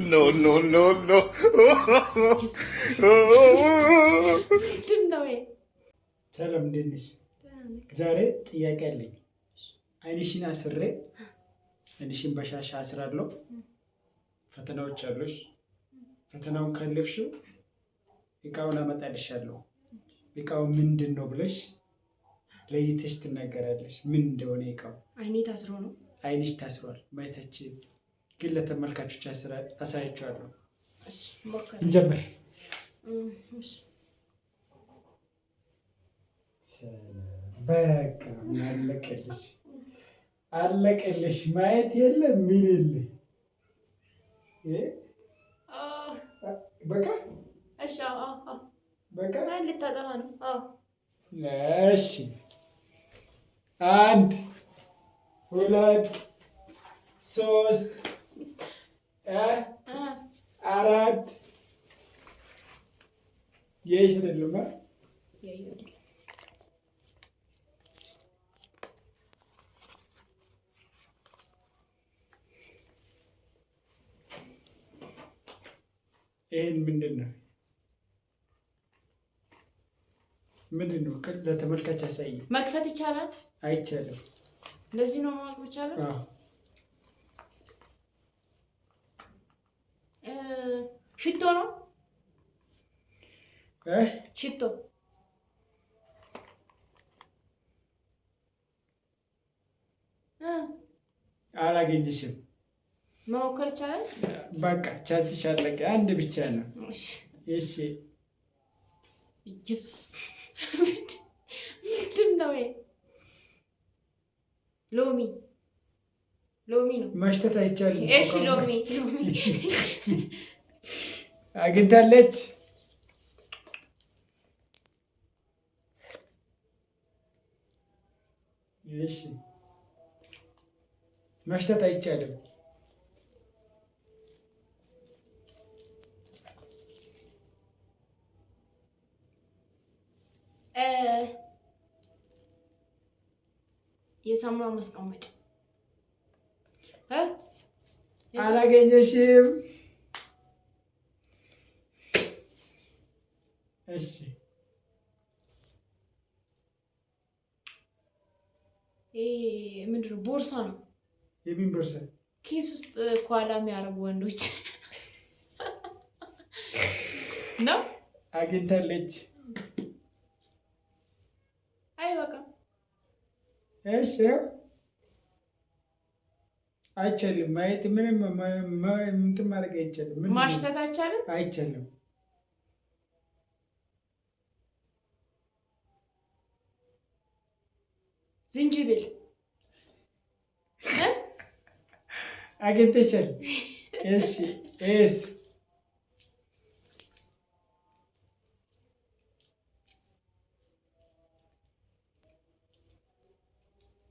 No, no, no, no. ሰላም እንዴት ነሽ? ዛሬ ጥያቄ አለኝ። አይንሽን አስሬ አይንሽን በሻሻ አስራለሁ። ፈተናዎች አሉሽ። ፈተናውን ካለፍሽው እቃውን አመጣልሻለሁ። እቃው ምንድን ነው ብለሽ ለይተሽ ትናገራለሽ። ምን እንደሆነ እቃው። አይኔ ታስሮ ነው። አይንሽ ታስሯል። ማየታች ግን ለተመልካቾች አሳያችኋለሁ። እንጀምር። በቃ አለቀልሽ፣ አለቀልሽ። ማየት የለም ምን የለ። በቃ እሺ፣ በቃ ልታጠፋ ነው። እሺ፣ 1 2 3 4 አይደለም። ይሄን ምንድን ነው? ምንድን ነው? ለተመልካች አሳይ። መክፈት ይቻላል? አይቻልም። እንደዚህ ነው ማወቅ ይቻላል? ሽቶ ነው? ሽቶ አላገኘሽም። መሞከር ይቻላል? በቃ ቻንስሽ አለቀ። አንድ ብቻ ነው። እሺ፣ ኢየሱስ ምንድን ነው? ሎሚ ነው። ማሽተት አይቻልም። እሺ፣ ሎሚ አግኝታለች። እሺ፣ ማሽተት አይቻልም። የሳሙና ማስቀመጫ አላገኘሽም። እሺ፣ ምንድን ነው? ቦርሳ ነው። የምን ቦርሳ? ኪስ ውስጥ ኳላ የሚያደርጉ ወንዶች ነው። አግኝታለች። አይበቃም። እሺ፣ አይቻልም። ማየት ምንም እንትን ማድረግ አይቻልም። ማሽተት አይቻልም። አይቻልም። ዝንጅብል አግኝተሻል። እሺ፣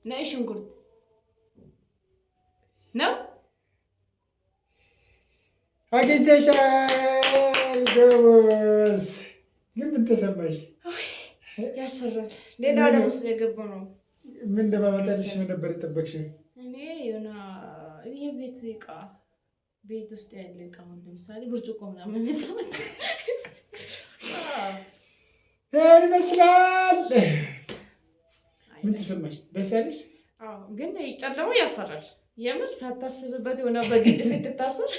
ነጭ ሽንኩርት ነው። አግኝተሻል። ጎበዝ። ግን ምን ተሰማሽ? ያስፈራል። ሌላ ዓለም ውስጥ የገባው ነው። ምን እንደማመጣልሽ ምን ነበር የጠበቅሽ? እኔ የሆነ የቤት ዕቃ፣ ቤት ውስጥ ያለ ዕቃ፣ ለምሳሌ ብርጭቆ ምናምን ይመስላል። ምን ተሰማሽ? ደስ ያለሽ? ግን ጨለማው ያስፈራል። የምር ሳታስብበት የሆነ በግድ ስትታሰር